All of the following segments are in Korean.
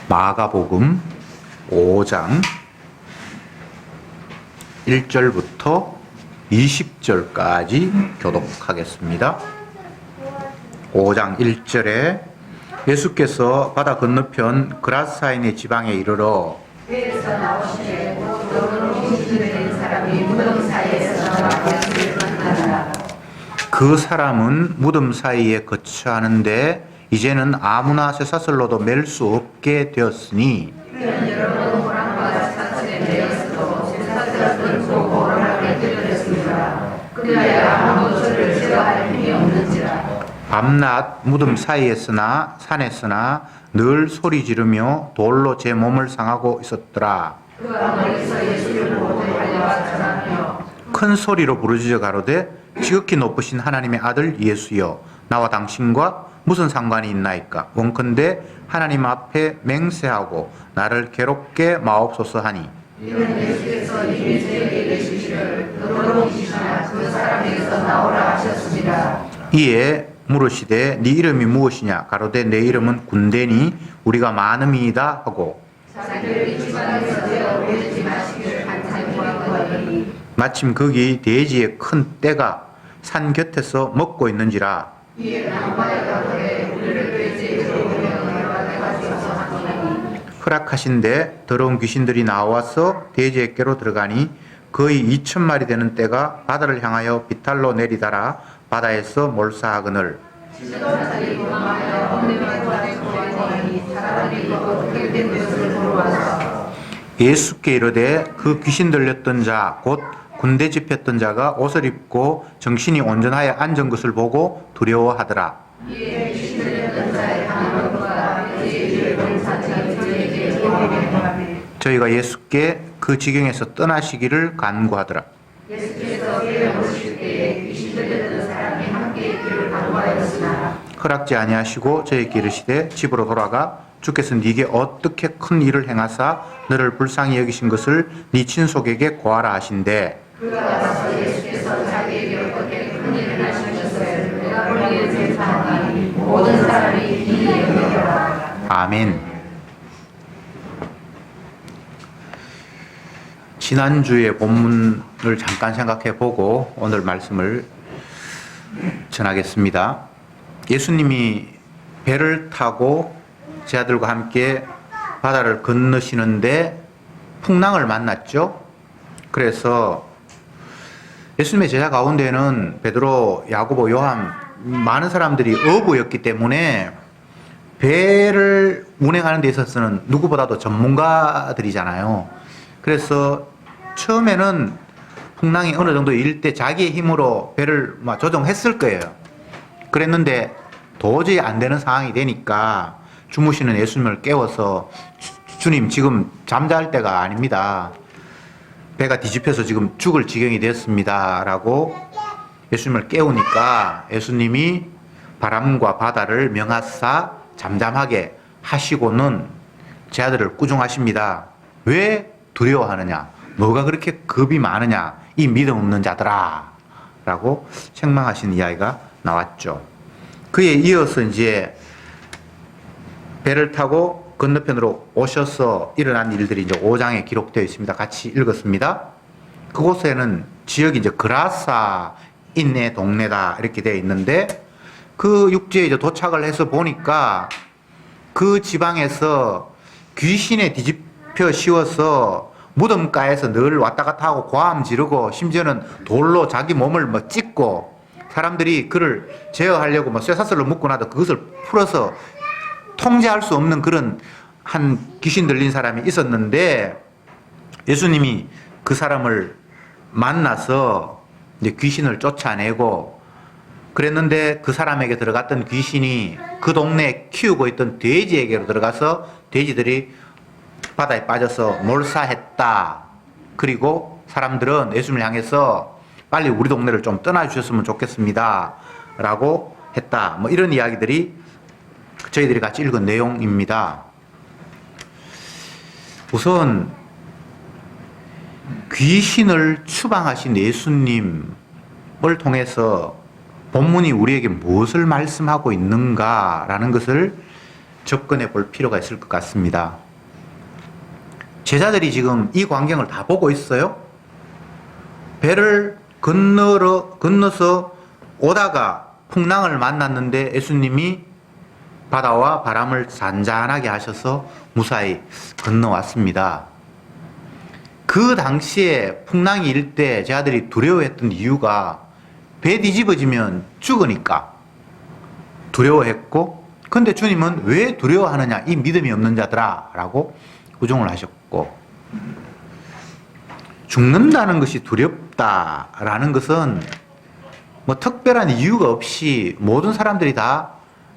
마가복음 5장 1절부터 20절까지 교독하겠습니다. 5장 1절에 예수께서 바다 건너편 그라사인의 지방에 이르러 배에서 나오시되 된 사람이 무덤 사이에서 나와 예수를 만나더라. 그 사람은 무덤 사이에 거처하는데 이제는 아무나 쇠사슬로도 맬 수 없게 되었으니 그는 여러 번 호랑과 사슬에 매였어도 쇠사슬을 끊고 호랑에게 들여댔습니다. 그리하여 아무도 저를 제어할 힘이 없는지라. 밤낮 무덤 사이에서나 산에서나 늘 소리 지르며 돌로 제 몸을 상하고 있었더라. 그가 멀리서 예수를 보고 달려와 전하며 큰 소리로 부르짖어 가로되 지극히 높으신 하나님의 아들 예수여, 나와 당신과 무슨 상관이 있나이까? 원컨대 하나님 앞에 맹세하고 나를 괴롭게 마옵소서 하니, 이는 예수께서 이미 저에게 이르시기를 너로 오시나 그 사람에게서 나오라 하셨습니다. 이에 물으시되 네 이름이 무엇이냐? 가로되 내 이름은 군대니 우리가 많음이다 하고, 자기를 이 지방에서 되어 올리지 마시기를 간절히 구하거니 마침 거기 돼지의 큰 떼가 산 곁에서 먹고 있는지라. 이에 나무에 가로되 우리를 돼지에게로 오려 내가 가져서 하니 허락하신데 더러운 귀신들이 나와서 돼지에게로 들어가니 거의 2,000마리 되는 떼가 바다를 향하여 비탈로 내리다라 바다에서 몰사하거늘. 지도자들이 도망하여 언니와 구하니 사람들이 어떻게 된 것을 보러 와서 예수께 이르되 그 귀신 들렸던 자 곧 군대 집했던 자가 옷을 입고 정신이 온전하여 앉은 것을 보고 두려워하더라. 이에 귀신 들렸던 자의 강원과 돼지의 병사들이 저에게 오게 저희가 예수께 그 지경에서 떠나시기를 간구하더라. 예수께서 배에 오실 때에 귀신 들렸던 사람이 함께 있기를 간구하였으나 허락지 아니하시고 저에게 이르시되 집으로 돌아가 주께서 네게 어떻게 큰 일을 행하사 너를 불쌍히 여기신 것을 네 친속에게 고하라 하신대. 그가 와서 예수께서 자기에게 어떻게 큰 일을 하신 것을 내가 보기에 제사하니 모든 사람이 기이히 여기더라. 아멘. 지난주의 본문을 잠깐 생각해 보고 오늘 말씀을 전하겠습니다. 예수님이 배를 타고 제 아들과 함께 바다를 건너시는데 풍랑을 만났죠. 그래서 예수님의 제자 가운데는 베드로, 야고보, 요한 많은 사람들이 어부였기 때문에 배를 운행하는 데 있어서는 누구보다도 전문가들이잖아요. 그래서 처음에는 풍랑이 어느 정도 일 때 자기의 힘으로 배를 조정했을 거예요. 그랬는데 도저히 안 되는 상황이 되니까 주무시는 예수님을 깨워서 주님 지금 잠잘 때가 아닙니다. 배가 뒤집혀서 지금 죽을 지경이 되었습니다. 라고 예수님을 깨우니까 예수님이 바람과 바다를 명하사 잠잠하게 하시고는 제 아들을 꾸중하십니다. 왜 두려워하느냐? 뭐가 그렇게 겁이 많으냐? 이 믿음 없는 자들아! 라고 책망하신 이야기가 나왔죠. 그에 이어서 이제 배를 타고 건너편으로 오셔서 일어난 일들이 이제 5장에 기록되어 있습니다. 같이 읽었습니다. 그곳에는 지역이 이제 그라사인의 동네다 이렇게 되어 있는데 그 육지에 이제 도착을 해서 보니까 그 지방에서 귀신에 뒤집혀 씌워서 무덤가에서 늘 왔다 갔다 하고 고함 지르고 심지어는 돌로 자기 몸을 찢고 사람들이 그를 제어하려고 쇠사슬로 묶고 나도 그것을 풀어서 통제할 수 없는 그런 한 귀신 들린 사람이 있었는데 예수님이 그 사람을 만나서 이제 귀신을 쫓아내고 그랬는데 그 사람에게 들어갔던 귀신이 그 동네에 키우고 있던 돼지에게로 들어가서 돼지들이 바다에 빠져서 몰사했다. 그리고 사람들은 예수님을 향해서 빨리 우리 동네를 좀 떠나주셨으면 좋겠습니다. 라고 했다. 이런 이야기들이 저희들이 같이 읽은 내용입니다. 우선 귀신을 추방하신 예수님을 통해서 본문이 우리에게 무엇을 말씀하고 있는가라는 것을 접근해 볼 필요가 있을 것 같습니다. 제자들이 지금 이 광경을 다 보고 있어요. 배를 건너서 오다가 풍랑을 만났는데 예수님이 바다와 바람을 잔잔하게 하셔서 무사히 건너왔습니다. 그 당시에 풍랑이 일 때 제자들이 두려워했던 이유가 배 뒤집어지면 죽으니까 두려워했고, 근데 주님은 왜 두려워하느냐, 이 믿음이 없는 자들아 라고 구종을 하셨고, 죽는다는 것이 두렵다라는 것은 뭐 특별한 이유가 없이 모든 사람들이 다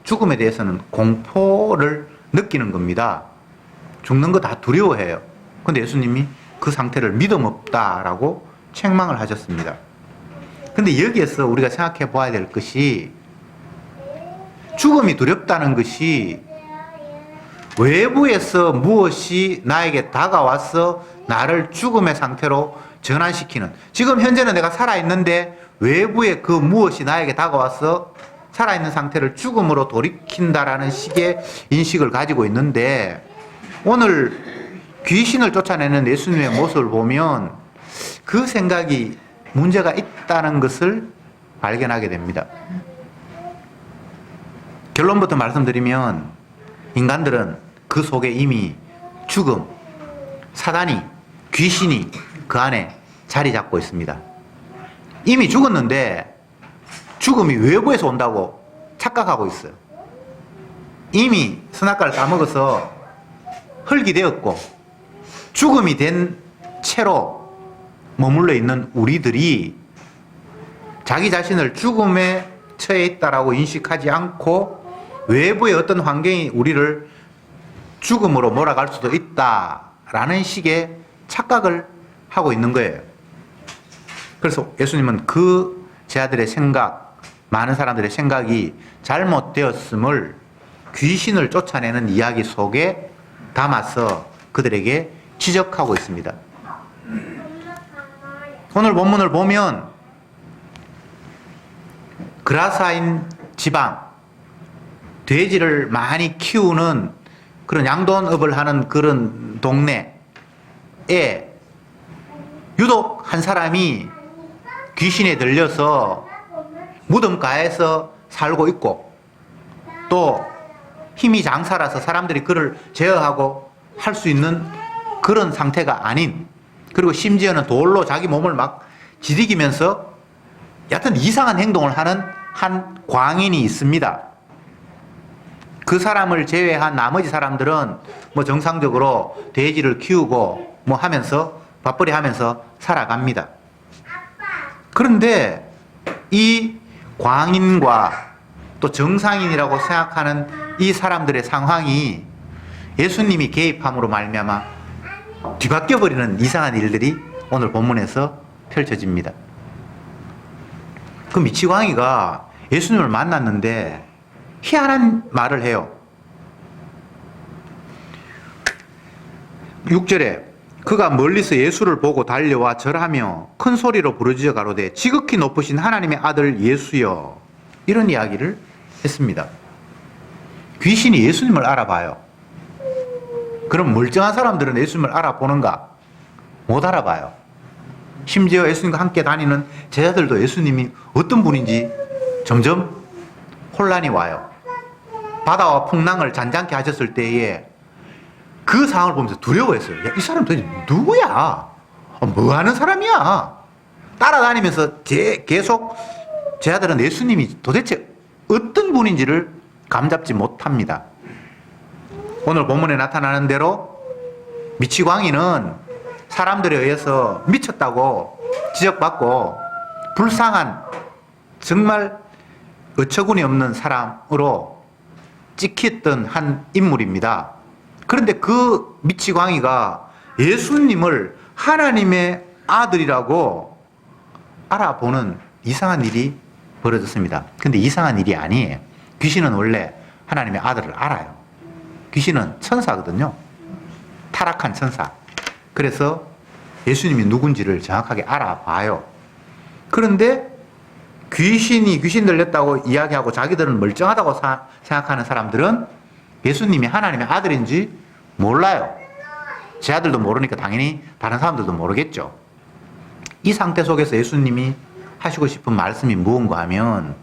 죽음에 대해서는 공포를 느끼는 겁니다. 죽는 거 다 두려워해요. 근데 예수님이 그 상태를 믿음 없다라고 책망을 하셨습니다. 근데 여기에서 우리가 생각해 봐야 될 것이, 죽음이 두렵다는 것이 외부에서 무엇이 나에게 다가와서 나를 죽음의 상태로 전환시키는, 지금 현재는 내가 살아있는데 외부의 그 무엇이 나에게 다가와서 살아있는 상태를 죽음으로 돌이킨다라는 식의 인식을 가지고 있는데, 오늘 귀신을 쫓아내는 예수님의 모습을 보면 그 생각이 문제가 있다는 것을 발견하게 됩니다. 결론부터 말씀드리면 인간들은 그 속에 이미 죽음, 사단이, 귀신이 그 안에 자리 잡고 있습니다. 이미 죽었는데 죽음이 외부에서 온다고 착각하고 있어요. 이미 선악과를 따먹어서 흙이 되었고 죽음이 된 채로 머물러 있는 우리들이 자기 자신을 죽음에 처해 있다라고 인식하지 않고 외부의 어떤 환경이 우리를 죽음으로 몰아갈 수도 있다라는 식의 착각을 하고 있는 거예요. 그래서 예수님은 그 제자들의 생각, 많은 사람들의 생각이 잘못되었음을 귀신을 쫓아내는 이야기 속에 담아서 그들에게 지적하고 있습니다. 오늘 본문을 보면 그라사인 지방, 돼지를 많이 키우는 그런 양돈업을 하는 그런 동네에 유독 한 사람이 귀신에 들려서 무덤가에서 살고 있고, 또 힘이 장사라서 사람들이 그를 제어하고 할 수 있는 그런 상태가 아닌, 그리고 심지어는 돌로 자기 몸을 막 지리기면서 여하튼 이상한 행동을 하는 한 광인이 있습니다. 그 사람을 제외한 나머지 사람들은 뭐 정상적으로 돼지를 키우고 뭐 하면서 밥벌이 하면서 살아갑니다. 그런데 이 광인과 또 정상인이라고 생각하는 이 사람들의 상황이 예수님이 개입함으로 말미암아 뒤바뀌어 버리는 이상한 일들이 오늘 본문에서 펼쳐집니다. 그 미치광이가 예수님을 만났는데 희한한 말을 해요. 6절에 그가 멀리서 예수를 보고 달려와 절하며 큰 소리로 부르짖어 가로되 지극히 높으신 하나님의 아들 예수여, 이런 이야기를 했습니다. 귀신이 예수님을 알아봐요. 그럼 멀쩡한 사람들은 예수님을 알아보는가? 못 알아봐요. 심지어 예수님과 함께 다니는 제자들도 예수님이 어떤 분인지 점점 혼란이 와요. 바다와 풍랑을 잔잔케 하셨을 때에 그 상황을 보면서 두려워했어요. 야, 이 사람 도대체 누구야? 뭐 하는 사람이야? 따라다니면서 계속 제자들은 예수님이 도대체 어떤 분인지를 감잡지 못합니다. 오늘 본문에 나타나는 대로 미치광이는 사람들에 의해서 미쳤다고 지적받고 불쌍한, 정말 어처구니 없는 사람으로 찍혔던 한 인물입니다. 그런데 그 미치광이가 예수님을 하나님의 아들이라고 알아보는 이상한 일이 벌어졌습니다. 근데 이상한 일이 아니에요. 귀신은 원래 하나님의 아들을 알아요. 귀신은 천사거든요. 타락한 천사. 그래서 예수님이 누군지를 정확하게 알아봐요. 그런데 귀신 들렸다고 이야기하고 자기들은 멀쩡하다고 생각하는 사람들은 예수님이 하나님의 아들인지 몰라요. 제 아들도 모르니까 당연히 다른 사람들도 모르겠죠. 이 상태 속에서 예수님이 하시고 싶은 말씀이 무언가 하면,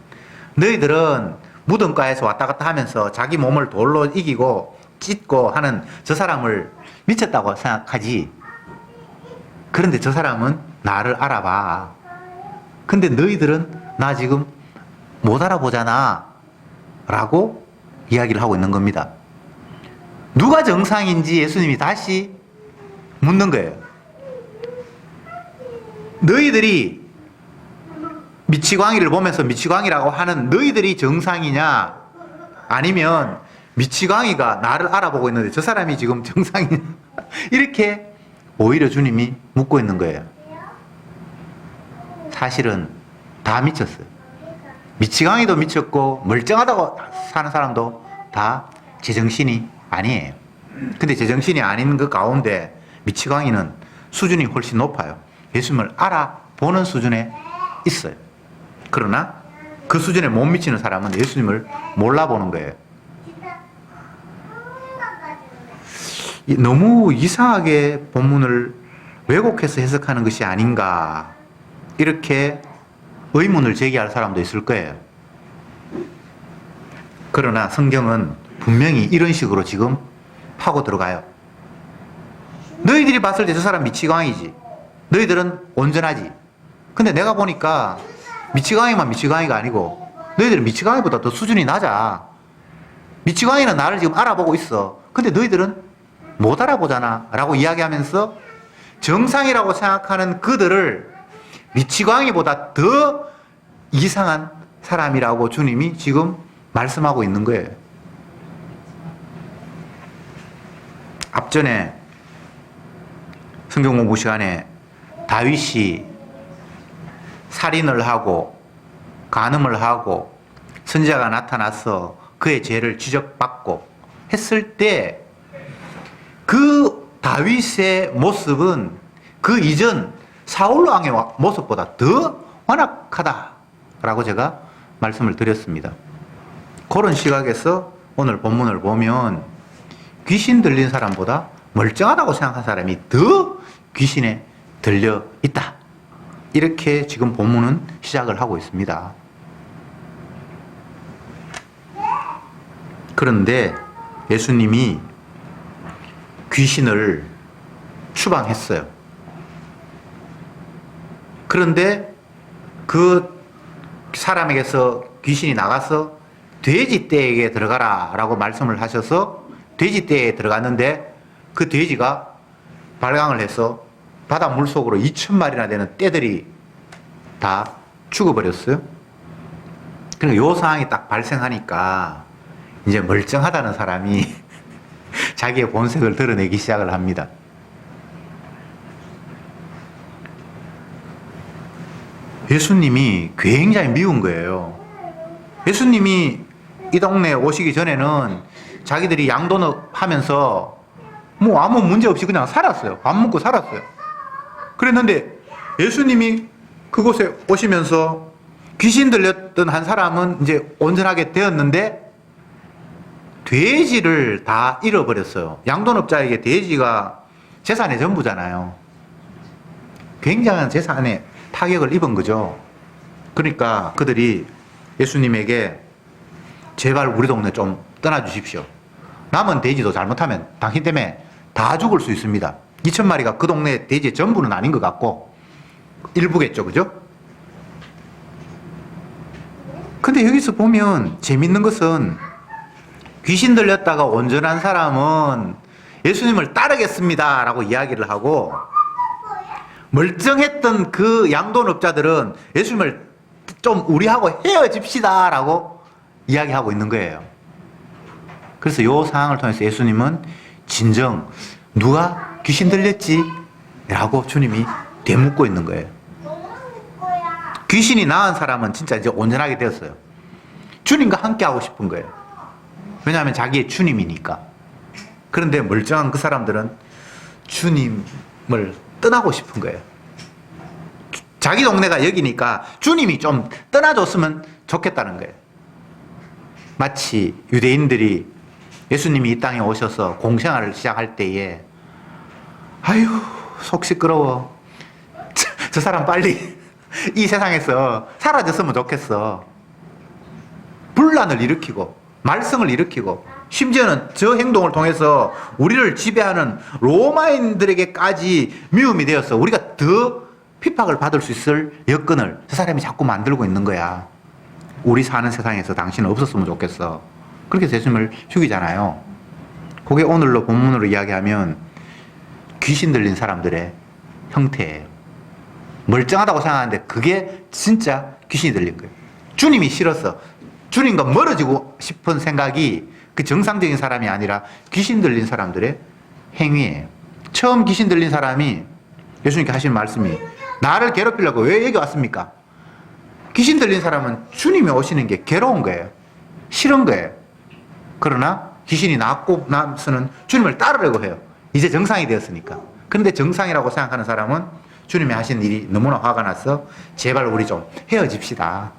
너희들은 무덤가에서 왔다 갔다 하면서 자기 몸을 돌로 이기고 찢고 하는 저 사람을 미쳤다고 생각하지. 그런데 저 사람은 나를 알아봐. 근데 너희들은 나 지금 못 알아보잖아 라고 이야기를 하고 있는 겁니다. 누가 정상인지 예수님이 다시 묻는 거예요. 너희들이 미치광이를 보면서 미치광이라고 하는 너희들이 정상이냐, 아니면 미치광이가 나를 알아보고 있는데 저 사람이 지금 정상이냐, 이렇게 오히려 주님이 묻고 있는 거예요. 사실은 다 미쳤어요. 미치광이도 미쳤고 멀쩡하다고 사는 사람도 다 제정신이 아니에요. 근데 제정신이 아닌 그 가운데 미치광이는 수준이 훨씬 높아요. 예수님을 알아보는 수준에 있어요. 그러나 그 수준에 못 미치는 사람은 예수님을 몰라보는 거예요. 너무 이상하게 본문을 왜곡해서 해석하는 것이 아닌가, 이렇게 의문을 제기할 사람도 있을 거예요. 그러나 성경은 분명히 이런 식으로 지금 파고 들어가요. 너희들이 봤을 때 저 사람 미치광이지, 너희들은 온전하지. 근데 내가 보니까 미치광이만 미치광이가 아니고 너희들은 미치광이보다 더 수준이 낮아. 미치광이는 나를 지금 알아보고 있어. 근데 너희들은 못 알아보잖아 라고 이야기하면서 정상이라고 생각하는 그들을 미치광이보다 더 이상한 사람이라고 주님이 지금 말씀하고 있는 거예요. 앞전에 성경 공부 시간에 다윗이 살인을 하고 간음을 하고 선지자가 나타나서 그의 죄를 지적받고 했을 때 그 다윗의 모습은 그 이전 사울 왕의 모습보다 더 완악하다라고 제가 말씀을 드렸습니다. 그런 시각에서 오늘 본문을 보면 귀신 들린 사람보다 멀쩡하다고 생각한 사람이 더 귀신에 들려 있다, 이렇게 지금 본문은 시작을 하고 있습니다. 그런데 예수님이 귀신을 추방했어요. 그런데 그 사람에게서 귀신이 나가서 돼지떼에게 들어가라 라고 말씀을 하셔서 돼지떼에 들어갔는데 그 돼지가 발광을 해서 바다 물속으로 2,000마리나 되는 떼들이 다 죽어버렸어요. 그러니까 이 상황이 딱 발생하니까 이제 멀쩡하다는 사람이 자기의 본색을 드러내기 시작을 합니다. 예수님이 굉장히 미운 거예요. 예수님이 이 동네에 오시기 전에는 자기들이 양도업 하면서 뭐 아무 문제 없이 그냥 살았어요. 밥 먹고 살았어요. 그랬는데 예수님이 그곳에 오시면서 귀신 들렸던 한 사람은 이제 온전하게 되었는데 돼지를 다 잃어버렸어요. 양도업자에게 돼지가 재산의 전부잖아요. 굉장한 재산에 타격을 입은 거죠. 그러니까 그들이 예수님에게 제발 우리 동네 좀 떠나주십시오. 남은 돼지도 잘못하면 당신 때문에 다 죽을 수 있습니다. 2,000마리가 그 동네 돼지의 전부는 아닌 것 같고 일부겠죠, 그죠? 근데 여기서 보면 재밌는 것은 귀신 들렸다가 온전한 사람은 예수님을 따르겠습니다 라고 이야기를 하고, 멀쩡했던 그 양도업자들은 예수님을 좀 우리하고 헤어집시다 라고 이야기하고 있는 거예요. 그래서 이 상황을 통해서 예수님은 진정 누가 귀신 들렸지? 라고 주님이 되묻고 있는 거예요. 귀신이 나은 사람은 진짜 이제 온전하게 되었어요. 주님과 함께 하고 싶은 거예요. 왜냐하면 자기의 주님이니까. 그런데 멀쩡한 그 사람들은 주님을 떠나고 싶은 거예요. 자기 동네가 여기니까 주님이 좀 떠나줬으면 좋겠다는 거예요. 마치 유대인들이 예수님이 이 땅에 오셔서 공생활을 시작할 때에 아유 속 시끄러워. 저 사람 빨리 이 세상에서 사라졌으면 좋겠어. 분란을 일으키고 말썽을 일으키고 심지어는 저 행동을 통해서 우리를 지배하는 로마인들에게까지 미움이 되어서 우리가 더 핍박을 받을 수 있을 여건을 저 사람이 자꾸 만들고 있는 거야. 우리 사는 세상에서 당신은 없었으면 좋겠어. 그렇게 예수님을 죽이잖아요. 그게 오늘로 본문으로 이야기하면 귀신 들린 사람들의 형태예요. 멀쩡하다고 생각하는데 그게 진짜 귀신이 들린 거예요. 주님이 싫어서 주님과 멀어지고 싶은 생각이 그 정상적인 사람이 아니라 귀신 들린 사람들의 행위예요. 처음 귀신 들린 사람이 예수님께 하신 말씀이 나를 괴롭히려고 왜 여기 왔습니까? 귀신 들린 사람은 주님이 오시는 게 괴로운 거예요. 싫은 거예요. 그러나 귀신이 낫고 나서는 주님을 따르려고 해요. 이제 정상이 되었으니까. 그런데 정상이라고 생각하는 사람은 주님이 하신 일이 너무나 화가 나서 제발 우리 좀 헤어집시다.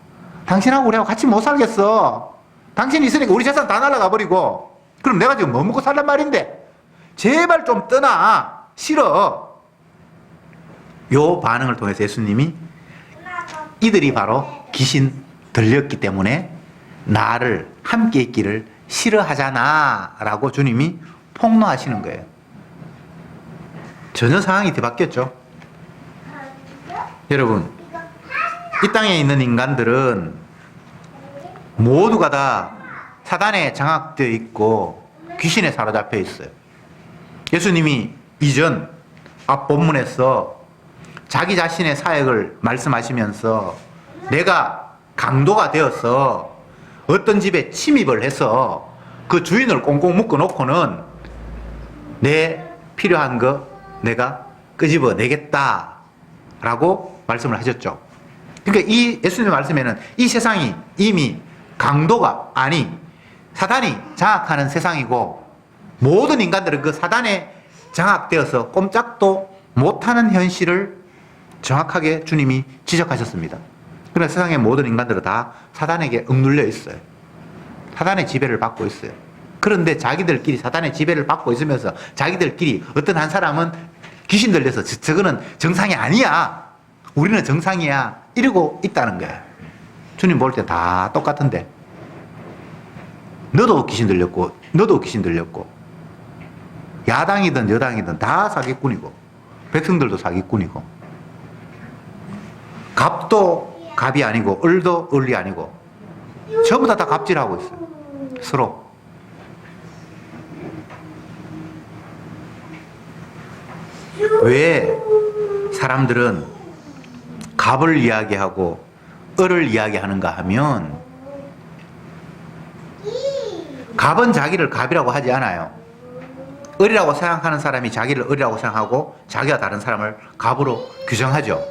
당신하고 우리하고 같이 못 살겠어. 당신이 있으니까 우리 재산 다 날아가 버리고 그럼 내가 지금 뭐 먹고 살란 말인데 제발 좀 떠나. 싫어. 요 반응을 통해서 예수님이 이들이 바로 귀신 들렸기 때문에 나를 함께 있기를 싫어하잖아 라고 주님이 폭로하시는 거예요. 전혀 상황이 뒤바뀌었죠. 여러분, 이 땅에 있는 인간들은 모두가 다 사단에 장악되어 있고 귀신에 사로잡혀 있어요. 예수님이 이전 앞 본문에서 자기 자신의 사역을 말씀하시면서 내가 강도가 되어서 어떤 집에 침입을 해서 그 주인을 꽁꽁 묶어 놓고는 내 필요한 거 내가 끄집어 내겠다 라고 말씀을 하셨죠. 그러니까 이 예수님의 말씀에는 이 세상이 이미 강도가 아니 사단이 장악하는 세상이고 모든 인간들은 그 사단에 장악되어서 꼼짝도 못하는 현실을 정확하게 주님이 지적하셨습니다. 그러나 세상의 모든 인간들은 다 사단에게 억눌려 있어요. 사단의 지배를 받고 있어요. 그런데 자기들끼리 사단의 지배를 받고 있으면서 자기들끼리 어떤 한 사람은 귀신 들려서 저거는 정상이 아니야. 우리는 정상이야. 이러고 있다는 거예요. 주님 볼 때 다 똑같은데 너도 귀신 들렸고 너도 귀신 들렸고 야당이든 여당이든 다 사기꾼이고 백성들도 사기꾼이고 갑도 갑이 아니고 을도 을이 아니고 전부 다 갑질하고 있어요. 서로. 왜 사람들은 갑을 이야기하고 을을 이야기하는가 하면 갑은 자기를 갑이라고 하지 않아요. 을이라고 생각하는 사람이 자기를 을이라고 생각하고 자기와 다른 사람을 갑으로 규정하죠.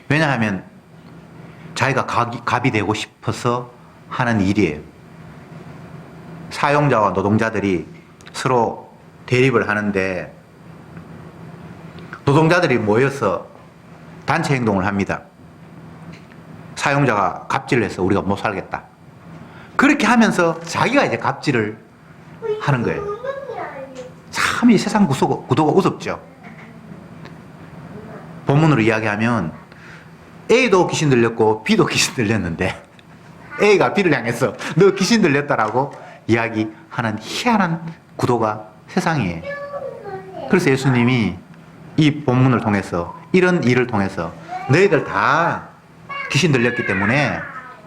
왜냐하면 자기가 갑이 되고 싶어서 하는 일이에요. 사용자와 노동자들이 서로 대립을 하는데 노동자들이 모여서 단체 행동을 합니다. 사용자가 갑질을 해서 우리가 못 살겠다. 그렇게 하면서 자기가 이제 갑질을 하는 거예요. 참 이 세상 구도가 우습죠. 본문으로 이야기하면 A도 귀신 들렸고 B도 귀신 들렸는데 A가 B를 향해서 너 귀신 들렸다라고 이야기하는 희한한 구도가 세상이에요. 그래서 예수님이 이 본문을 통해서 이런 일을 통해서 너희들 다 귀신 들렸기 때문에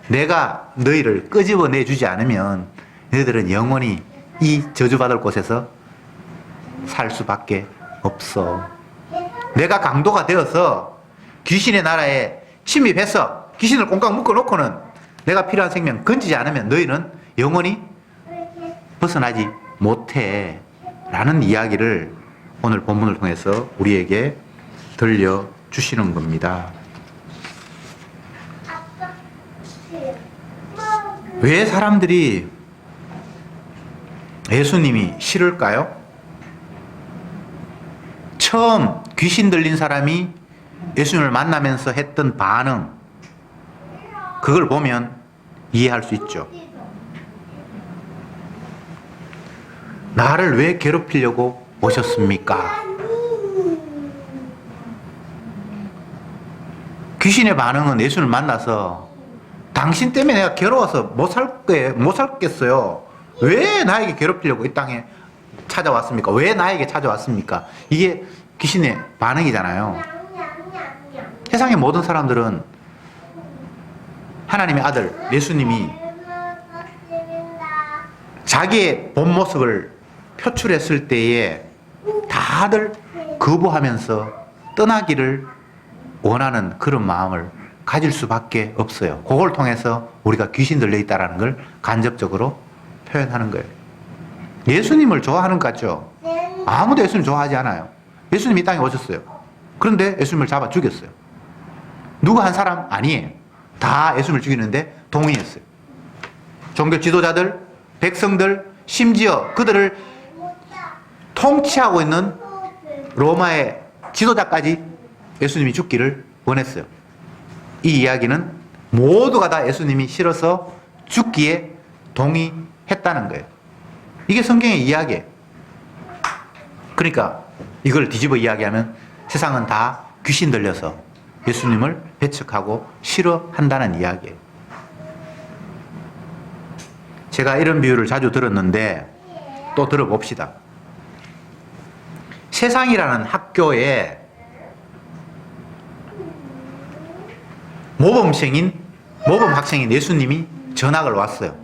내가 너희를 끄집어내 주지 않으면 너희들은 영원히 이 저주받을 곳에서 살 수밖에 없어. 내가 강도가 되어서 귀신의 나라에 침입해서 귀신을 꽁꽁 묶어놓고는 내가 필요한 생명 건지지 않으면 너희는 영원히 벗어나지 못해 라는 이야기를 오늘 본문을 통해서 우리에게 들려주시는 겁니다. 왜 사람들이 예수님이 싫을까요? 처음 귀신 들린 사람이 예수님을 만나면서 했던 반응, 그걸 보면 이해할 수 있죠. 나를 왜 괴롭히려고 오셨습니까? 귀신의 반응은 예수를 만나서 당신 때문에 내가 괴로워서 못 살겠어요. 왜 나에게 괴롭히려고 이 땅에 찾아왔습니까? 왜 나에게 찾아왔습니까? 이게 귀신의 반응이잖아요. 세상의 모든 사람들은 하나님의 아들 예수님이 자기의 본 모습을 표출했을 때에 다들 거부하면서 떠나기를 원하는 그런 마음을 가질 수밖에 없어요. 그걸 통해서 우리가 귀신 들려 있다는 걸 간접적으로 표현하는 거예요. 예수님을 좋아하는 것 같죠? 아무도 예수님 좋아하지 않아요. 예수님이 이 땅에 오셨어요. 그런데 예수님을 잡아 죽였어요. 누가 한 사람? 아니에요. 다 예수님을 죽이는데 동의했어요. 종교 지도자들, 백성들, 심지어 그들을 통치하고 있는 로마의 지도자까지 예수님이 죽기를 원했어요. 이 이야기는 모두가 다 예수님이 싫어서 죽기에 동의했다는 거예요. 이게 성경의 이야기예요. 그러니까 이걸 뒤집어 이야기하면 세상은 다 귀신 들려서 예수님을 배척하고 싫어한다는 이야기예요. 제가 이런 비유를 자주 들었는데 또 들어봅시다. 세상이라는 학교에 모범 학생인 예수님이 전학을 왔어요.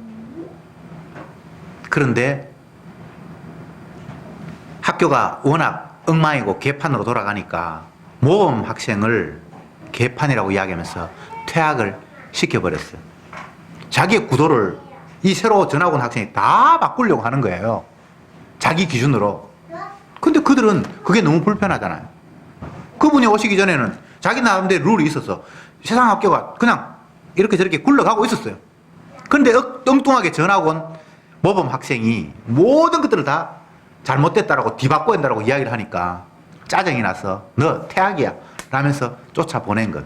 그런데 학교가 워낙 엉망이고 개판으로 돌아가니까 모범 학생을 개판이라고 이야기하면서 퇴학을 시켜버렸어요. 자기의 구도를 이 새로 전학 온 학생이 다 바꾸려고 하는 거예요. 자기 기준으로. 근데 그들은 그게 너무 불편하잖아요. 그분이 오시기 전에는 자기 나름대로 룰이 있어서 세상 학교가 그냥 이렇게 저렇게 굴러가고 있었어요. 그런데 엉뚱하게 전학 온 모범 학생이 모든 것들을 다 잘못됐다라고 뒤바꿔야 된다고 이야기를 하니까 짜증이 나서 너 퇴학이야 라면서 쫓아보낸 것.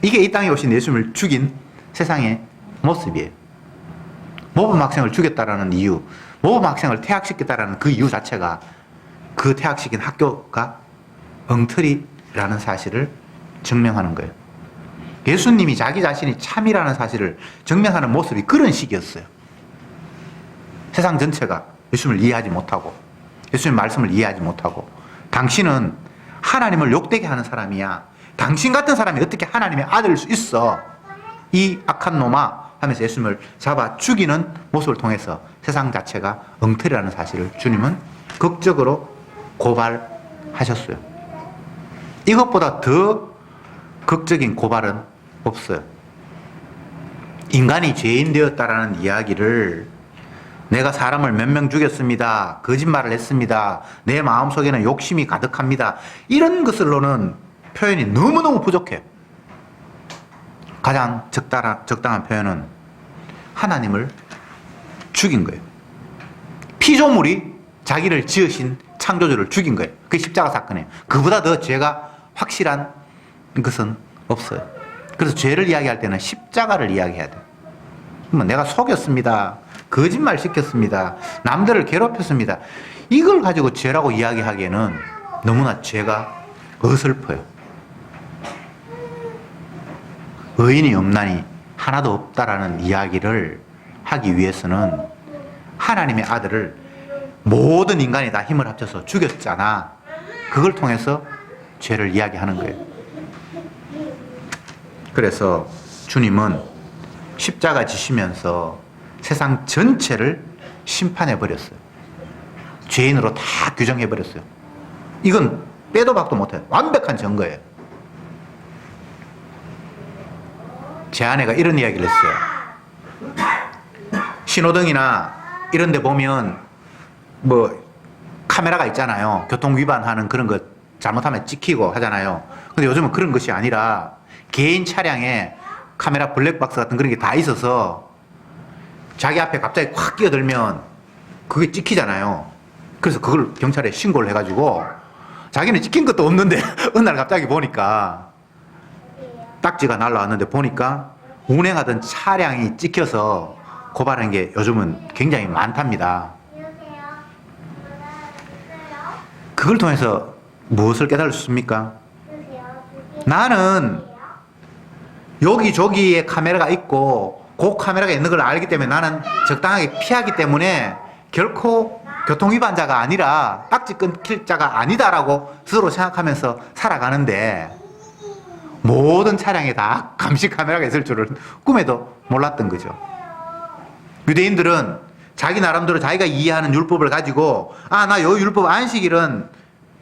이게 이 땅에 오신 예수님을 죽인 세상의 모습이에요. 모범 학생을 죽였다라는 이유, 모범 학생을 퇴학시켰다라는 그 이유 자체가 그 퇴학시킨 학교가 엉터리라는 사실을 증명하는 거예요. 예수님이 자기 자신이 참이라는 사실을 증명하는 모습이 그런 식이었어요. 세상 전체가 예수님을 이해하지 못하고 예수님 말씀을 이해하지 못하고 당신은 하나님을 욕되게 하는 사람이야. 당신 같은 사람이 어떻게 하나님의 아들일 수 있어? 이 악한 놈아 하면서 예수님을 잡아 죽이는 모습을 통해서 세상 자체가 엉터리라는 사실을 주님은 극적으로 고발하셨어요. 이것보다 더 극적인 고발은 없어요. 인간이 죄인 되었다라는 이야기를 내가 사람을 몇 명 죽였습니다. 거짓말을 했습니다. 내 마음속에는 욕심이 가득합니다. 이런 것으로는 표현이 너무너무 부족해요. 가장 적당한 표현은 하나님을 죽인 거예요. 피조물이 자기를 지으신 창조주를 죽인 거예요. 그게 십자가 사건이에요. 그보다 더 죄가 확실한 것은 없어요. 그래서 죄를 이야기할 때는 십자가를 이야기해야 돼요. 내가 속였습니다. 거짓말 시켰습니다. 남들을 괴롭혔습니다. 이걸 가지고 죄라고 이야기하기에는 너무나 죄가 어설퍼요. 의인이 없나니 하나도 없다라는 이야기를 하기 위해서는 하나님의 아들을 모든 인간이 다 힘을 합쳐서 죽였잖아. 그걸 통해서 죄를 이야기하는 거예요. 그래서 주님은 십자가 지시면서 세상 전체를 심판해 버렸어요. 죄인으로 다 규정해 버렸어요. 이건 빼도 박도 못해요. 완벽한 증거예요. 제 아내가 이런 이야기를 했어요. 신호등이나 이런 데 보면 뭐 카메라가 있잖아요. 교통 위반하는 그런 것 잘못하면 찍히고 하잖아요. 근데 요즘은 그런 것이 아니라 개인 차량에 카메라 블랙박스 같은 그런 게 다 있어서 자기 앞에 갑자기 확 끼어들면 그게 찍히잖아요. 그래서 그걸 경찰에 신고를 해가지고 자기는 찍힌 것도 없는데 어느 날 갑자기 보니까 딱지가 날라왔는데 보니까 운행하던 차량이 찍혀서 고발한 게 요즘은 굉장히 많답니다. 그걸 통해서 무엇을 깨달을 수 있습니까? 나는 여기저기에 카메라가 있고 그 카메라가 있는 걸 알기 때문에 나는 적당하게 피하기 때문에 결코 교통위반자가 아니라 딱지 끊길 자가 아니다라고 스스로 생각하면서 살아가는데 모든 차량에 다 감시 카메라가 있을 줄은 꿈에도 몰랐던 거죠. 유대인들은 자기 나름대로 자기가 이해하는 율법을 가지고 나 요 율법 안식일은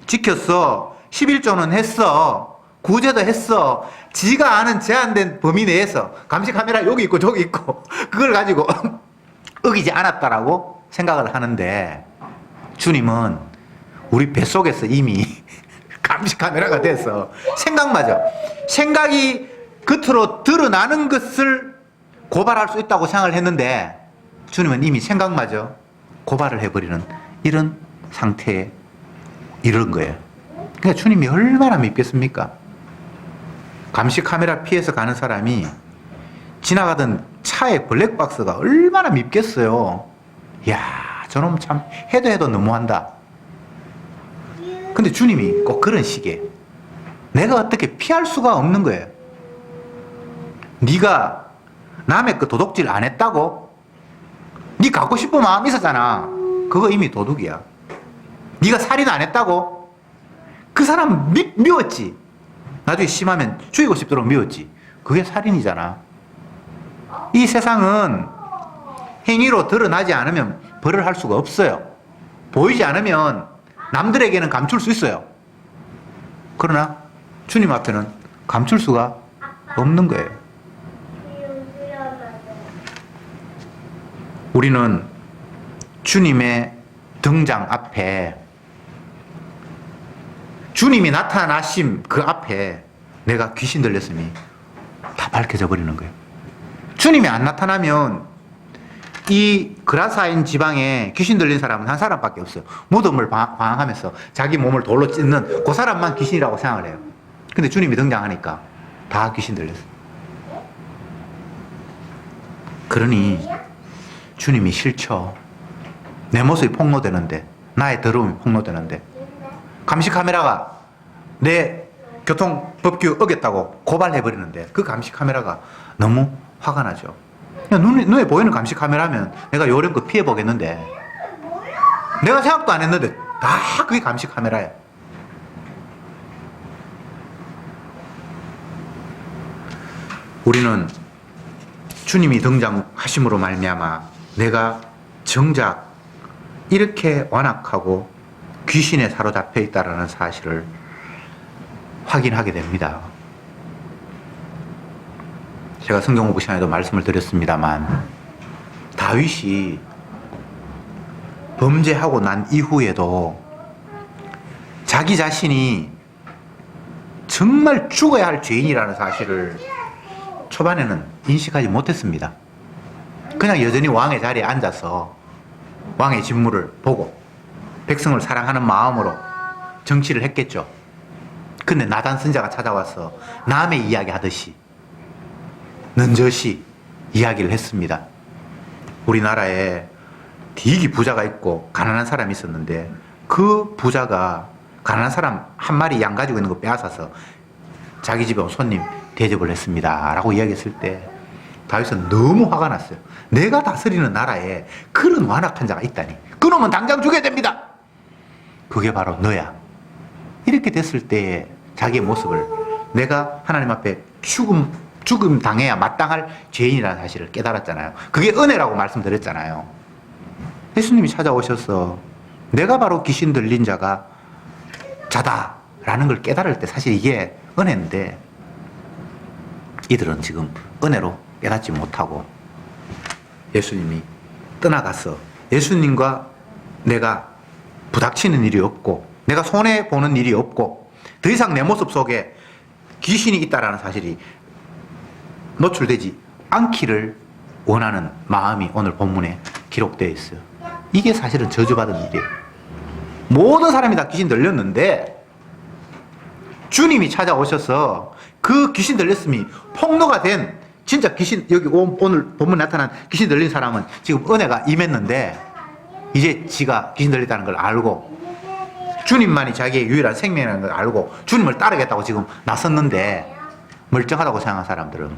지켰어. 11조는 했어. 구제도 했어. 지가 아는 제한된 범위 내에서 감시 카메라 여기 있고 저기 있고 그걸 가지고 어기지 않았다라고 생각을 하는데 주님은 우리 뱃속에서 이미 감시 카메라가 돼서 생각마저 생각이 겉으로 드러나는 것을 고발할 수 있다고 생각을 했는데 주님은 이미 생각마저 고발을 해버리는 이런 상태에 이른 거예요. 그러니까 주님이 얼마나 밉겠습니까? 감시 카메라 피해서 가는 사람이 지나가던 차의 블랙박스가 얼마나 밉겠어요. 이야, 저놈 참 해도 너무한다. 근데 주님이 꼭 그런 식의 내가 어떻게 피할 수가 없는 거예요. 네가 남의 그 도둑질 안 했다고? 네 갖고 싶은 마음 있었잖아. 그거 이미 도둑이야. 네가 살인 안 했다고? 그 사람 미웠지. 나중에 심하면 죽이고 싶도록 미웠지. 그게 살인이잖아. 이 세상은 행위로 드러나지 않으면 벌을 할 수가 없어요. 보이지 않으면 남들에게는 감출 수 있어요. 그러나 주님 앞에는 감출 수가 없는 거예요. 우리는 주님의 등장 앞에 주님이 나타나심 그 앞에 내가 귀신 들렸음이 다 밝혀져 버리는 거예요. 주님이 안 나타나면 이 그라사인 지방에 귀신 들린 사람은 한 사람밖에 없어요. 무덤을 방황하면서 자기 몸을 돌로 찢는 그 사람만 귀신이라고 생각을 해요. 근데 주님이 등장하니까 다 귀신 들렸어요. 그러니 주님이 싫죠. 내 모습이 폭로되는데, 나의 더러움이 폭로되는데, 감시 카메라가 내 교통법규 어겼다고 고발해버리는데 그 감시 카메라가 너무 화가 나죠. 눈에 보이는 감시 카메라면 내가 요런 거 피해보겠는데 내가 생각도 안 했는데 다 그게 감시 카메라야. 우리는 주님이 등장하심으로 말미암아 내가 정작 이렇게 완악하고 귀신에 사로잡혀 있다는 사실을 확인하게 됩니다. 제가 성경 공부 시간에도 말씀을 드렸습니다만 다윗이 범죄하고 난 이후에도 자기 자신이 정말 죽어야 할 죄인이라는 사실을 초반에는 인식하지 못했습니다. 그냥 여전히 왕의 자리에 앉아서 왕의 직무를 보고 백성을 사랑하는 마음으로 정치를 했겠죠. 근데 나단 선지자가 찾아와서 남의 이야기 하듯이 넌저시 이야기를 했습니다. 우리나라에 되게 부자가 있고 가난한 사람이 있었는데 그 부자가 가난한 사람 한 마리 양 가지고 있는 거 빼앗아서 자기 집에 온 손님 대접을 했습니다 라고 이야기했을 때 다윗은 너무 화가 났어요. 내가 다스리는 나라에 그런 완악한 자가 있다니, 그놈은 당장 죽여야 됩니다. 그게 바로 너야. 이렇게 됐을 때 자기의 모습을, 내가 하나님 앞에 죽음 당해야 마땅할 죄인이라는 사실을 깨달았잖아요. 그게 은혜라고 말씀드렸잖아요. 예수님이 찾아오셔서 내가 바로 귀신 들린 자다라는 걸 깨달을 때 사실 이게 은혜인데 이들은 지금 은혜로 깨닫지 못하고 예수님이 떠나가서 예수님과 내가 부닥치는 일이 없고 내가 손해보는 일이 없고 더 이상 내 모습 속에 귀신이 있다는 사실이 노출되지 않기를 원하는 마음이 오늘 본문에 기록되어 있어요. 이게 사실은 저주받은 일이에요. 모든 사람이 다 귀신 들렸는데 주님이 찾아오셔서 그 귀신 들렸음이 폭로가 된 진짜 귀신, 여기 오늘 본문에 나타난 귀신 들린 사람은 지금 은혜가 임했는데 이제 지가 귀신 들렸다는 걸 알고 주님만이 자기의 유일한 생명이라는 걸 알고 주님을 따르겠다고 지금 나섰는데 멀쩡하다고 생각하는 사람들은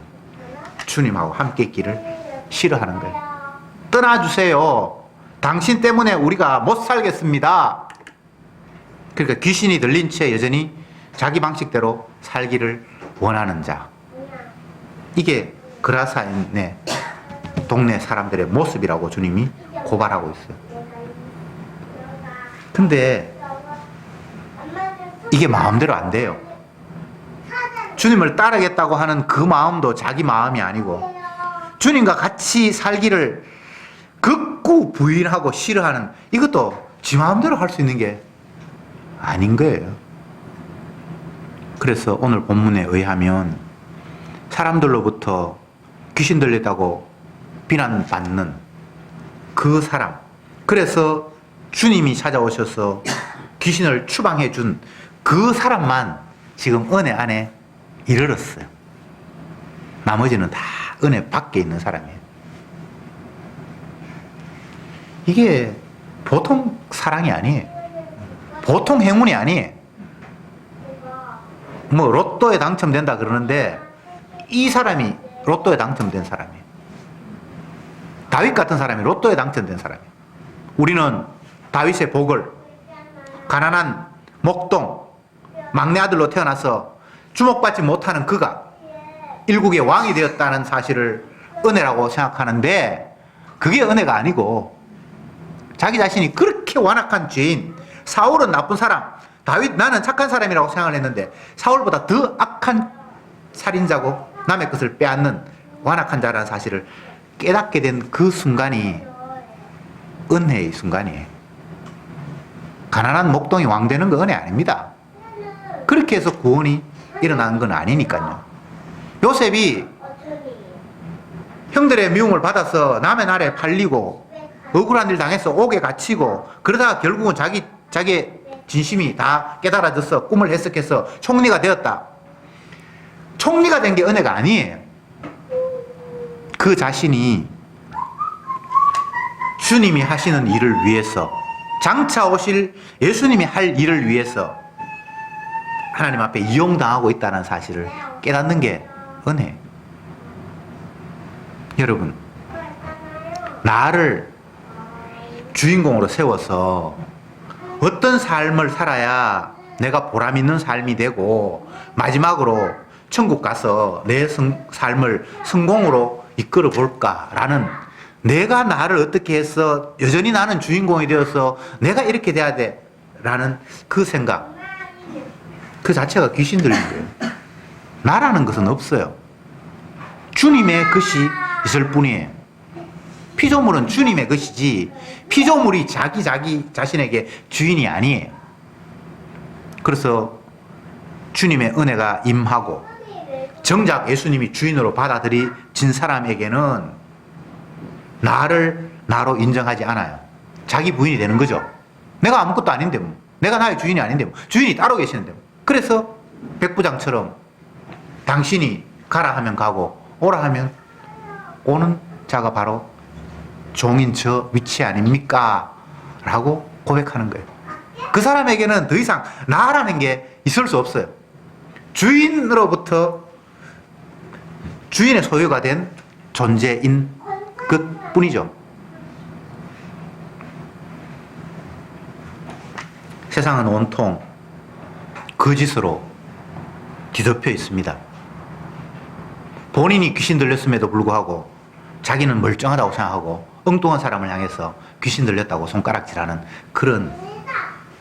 주님하고 함께 있기를 싫어하는 거예요. 떠나주세요. 당신 때문에 우리가 못 살겠습니다. 그러니까 귀신이 들린 채 여전히 자기 방식대로 살기를 원하는 자. 이게 그라사인의 동네 사람들의 모습이라고 주님이 고발하고 있어요. 근데 이게 마음대로 안 돼요. 주님을 따르겠다고 하는 그 마음도 자기 마음이 아니고 주님과 같이 살기를 극구 부인하고 싫어하는, 이것도 지 마음대로 할 수 있는 게 아닌 거예요. 그래서 오늘 본문에 의하면 사람들로부터 귀신 들렸다고 비난받는 그 사람, 그래서 주님이 찾아오셔서 귀신을 추방해 준 그 사람만 지금 은혜 안에 이르렀어요. 나머지는 다 은혜 밖에 있는 사람이에요. 이게 보통 사랑이 아니에요. 보통 행운이 아니에요. 뭐 로또에 당첨된다 그러는데 이 사람이 로또에 당첨된 사람이에요. 다윗 같은 사람이 로또에 당첨된 사람이에요. 우리는 다윗의 복을, 가난한 목동 막내 아들로 태어나서 주목받지 못하는 그가 일국의 왕이 되었다는 사실을 은혜라고 생각하는데 그게 은혜가 아니고 자기 자신이 그렇게 완악한 죄인, 사울은 나쁜 사람, 다윗 나는 착한 사람이라고 생각을 했는데 사울보다 더 악한 살인자고 남의 것을 빼앗는 완악한 자라는 사실을 깨닫게 된 그 순간이 은혜의 순간이에요. 가난한 목동이 왕 되는 거 은혜 아닙니다. 그렇게 해서 구원이 일어나는 건 아니니까요. 요셉이 형들의 미움을 받아서 남의 나라에 팔리고 억울한 일 당해서 옥에 갇히고 그러다가 결국은 자기의 진심이 다 깨달아져서 꿈을 해석해서 총리가 되었다. 총리가 된 게 은혜가 아니에요. 그 자신이 주님이 하시는 일을 위해서, 장차 오실 예수님이 할 일을 위해서 하나님 앞에 이용당하고 있다는 사실을 깨닫는 게 은혜. 여러분, 나를 주인공으로 세워서 어떤 삶을 살아야 내가 보람 있는 삶이 되고 마지막으로 천국 가서 내 삶을 성공으로 이끌어 볼까라는, 내가 나를 어떻게 해서 여전히 나는 주인공이 되어서 내가 이렇게 돼야 돼 라는 그 생각, 그 자체가 귀신 들린 거예요. 나라는 것은 없어요. 주님의 것이 있을 뿐이에요. 피조물은 주님의 것이지 피조물이 자기 자신에게 주인이 아니에요. 그래서 주님의 은혜가 임하고 정작 예수님이 주인으로 받아들여진 사람에게는 나를 나로 인정하지 않아요. 자기 부인이 되는 거죠. 내가 아무것도 아닌데 뭐. 내가 나의 주인이 아닌데 뭐. 주인이 따로 계시는데 뭐. 그래서 백부장처럼 당신이 가라 하면 가고 오라 하면 오는 자가 바로 종인 저 위치 아닙니까? 라고 고백하는 거예요. 그 사람에게는 더 이상 나라는 게 있을 수 없어요. 주인으로부터 주인의 소유가 된 존재인 것 뿐이죠. 세상은 온통 거짓으로 뒤덮여 있습니다. 본인이 귀신 들렸음에도 불구하고 자기는 멀쩡하다고 생각하고 엉뚱한 사람을 향해서 귀신 들렸다고 손가락질하는 그런,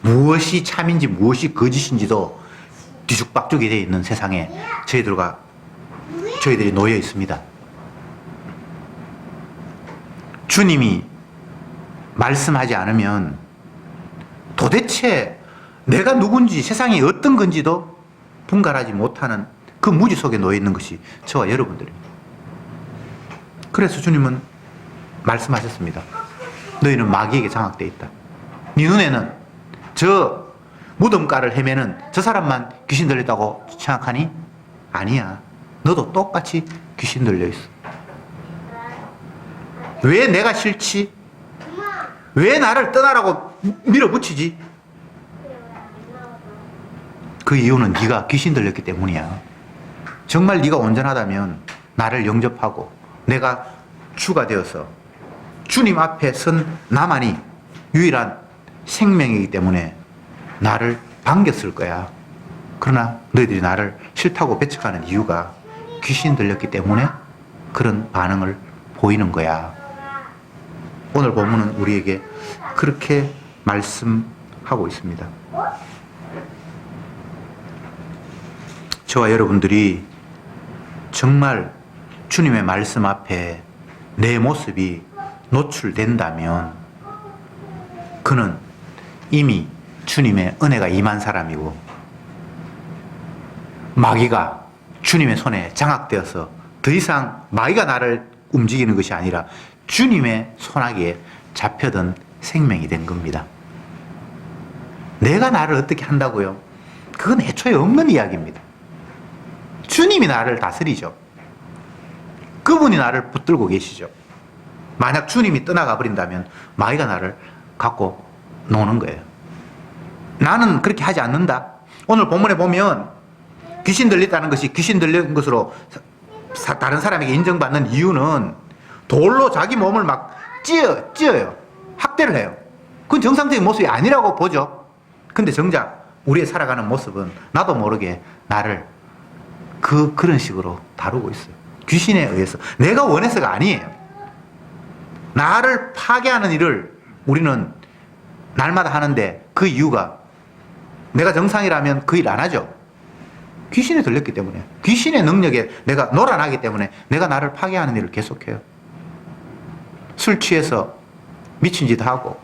무엇이 참인지 무엇이 거짓인지도 뒤죽박죽이 되어 있는 세상에 저희들이 놓여 있습니다. 주님이 말씀하지 않으면 도대체 내가 누군지 세상이 어떤 건지도 분간하지 못하는 그 무지 속에 놓여 있는 것이 저와 여러분들입니다. 그래서 주님은 말씀하셨습니다. 너희는 마귀에게 장악되어 있다. 네 눈에는 저 무덤가를 헤매는 저 사람만 귀신 들렸다고 생각하니? 아니야. 너도 똑같이 귀신 들려 있어. 왜 내가 싫지? 왜 나를 떠나라고 밀어붙이지? 그 이유는 네가 귀신 들렸기 때문이야. 정말 네가 온전하다면 나를 영접하고 내가 주가 되어서 주님 앞에 선 나만이 유일한 생명이기 때문에 나를 반겼을 거야. 그러나 너희들이 나를 싫다고 배척하는 이유가 귀신 들렸기 때문에 그런 반응을 보이는 거야. 오늘 본문은 우리에게 그렇게 말씀하고 있습니다. 저와 여러분들이 정말 주님의 말씀 앞에 내 모습이 노출된다면 그는 이미 주님의 은혜가 임한 사람이고 마귀가 주님의 손에 장악되어서 더 이상 마귀가 나를 움직이는 것이 아니라 주님의 손아귀에 잡혀든 생명이 된 겁니다. 내가 나를 어떻게 한다고요? 그건 애초에 없는 이야기입니다. 주님이 나를 다스리죠. 그분이 나를 붙들고 계시죠. 만약 주님이 떠나가 버린다면 마귀가 나를 갖고 노는 거예요. 나는 그렇게 하지 않는다. 오늘 본문에 보면 귀신 들렸다는 것이 귀신 들린 것으로 다른 사람에게 인정받는 이유는 돌로 자기 몸을 막 찧어요. 학대를 해요. 그건 정상적인 모습이 아니라고 보죠. 근데 정작 우리의 살아가는 모습은 나도 모르게 나를 그런 식으로 다루고 있어요. 귀신에 의해서. 내가 원해서가 아니에요. 나를 파괴하는 일을 우리는 날마다 하는데 그 이유가 내가 정상이라면 그 일 안 하죠. 귀신에 들렸기 때문에. 귀신의 능력에 내가 놀아나기 때문에 내가 나를 파괴하는 일을 계속해요. 술 취해서 미친 짓 하고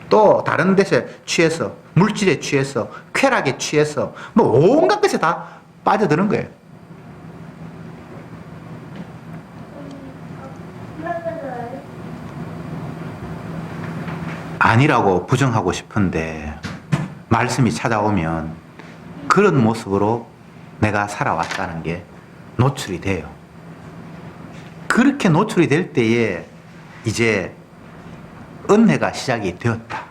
또 다른 데서 취해서 물질에 취해서 쾌락에 취해서 뭐 온갖 것에 다 빠져드는 거예요. 아니라고 부정하고 싶은데 말씀이 찾아오면 그런 모습으로 내가 살아왔다는 게 노출이 돼요. 그렇게 노출이 될 때에 이제 은혜가 시작이 되었다.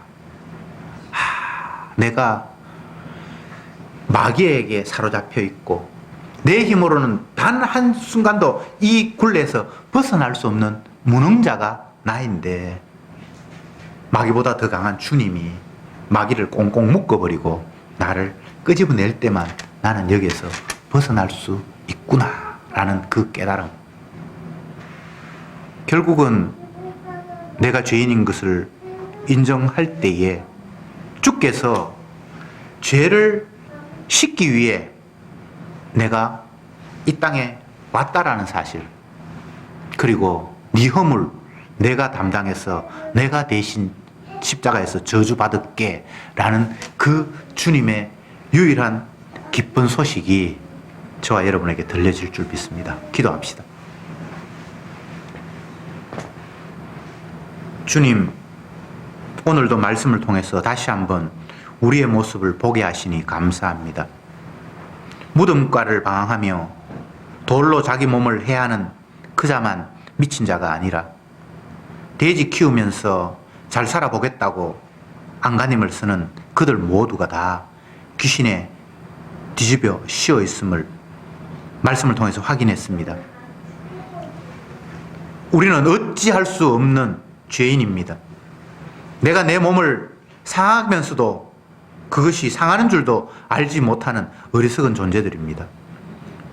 내가 마귀에게 사로잡혀 있고 내 힘으로는 단 한순간도 이 굴레에서 벗어날 수 없는 무능자가 나인데 마귀보다 더 강한 주님이 마귀를 꽁꽁 묶어버리고 나를 끄집어낼 때만 나는 여기에서 벗어날 수 있구나 라는 그 깨달음. 결국은 내가 죄인인 것을 인정할 때에 주께서 죄를 씻기 위해 내가 이 땅에 왔다라는 사실, 그리고 네 허물 내가 담당해서 내가 대신 십자가에서 저주받을게 라는 그 주님의 유일한 기쁜 소식이 저와 여러분에게 들려질 줄 믿습니다. 기도합시다. 주님, 오늘도 말씀을 통해서 다시 한번 우리의 모습을 보게 하시니 감사합니다. 무덤가를 방황하며 돌로 자기 몸을 해하는 그자만 미친 자가 아니라 돼지 키우면서 잘 살아보겠다고 안간힘을 쓰는 그들 모두가 다 귀신에 뒤집어 씌어 있음을 말씀을 통해서 확인했습니다. 우리는 어찌할 수 없는 죄인입니다. 내가 내 몸을 상하면서도 그것이 상하는 줄도 알지 못하는 어리석은 존재들입니다.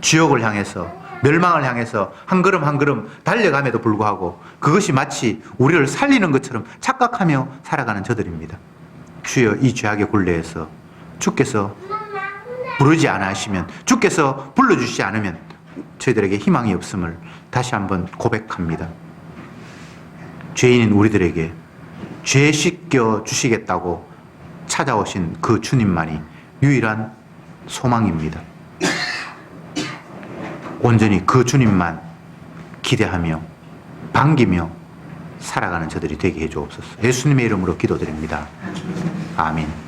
지옥을 향해서, 멸망을 향해서 한 걸음 한 걸음 달려감에도 불구하고 그것이 마치 우리를 살리는 것처럼 착각하며 살아가는 저들입니다. 주여, 이 죄악의 굴레에서 주께서 부르지 않아 하시면, 주께서 불러주시지 않으면 저희들에게 희망이 없음을 다시 한번 고백합니다. 죄인인 우리들에게 죄 씻겨 주시겠다고 찾아오신 그 주님만이 유일한 소망입니다. 온전히 그 주님만 기대하며 반기며 살아가는 저들이 되게 해주옵소서. 예수님의 이름으로 기도드립니다. 아멘.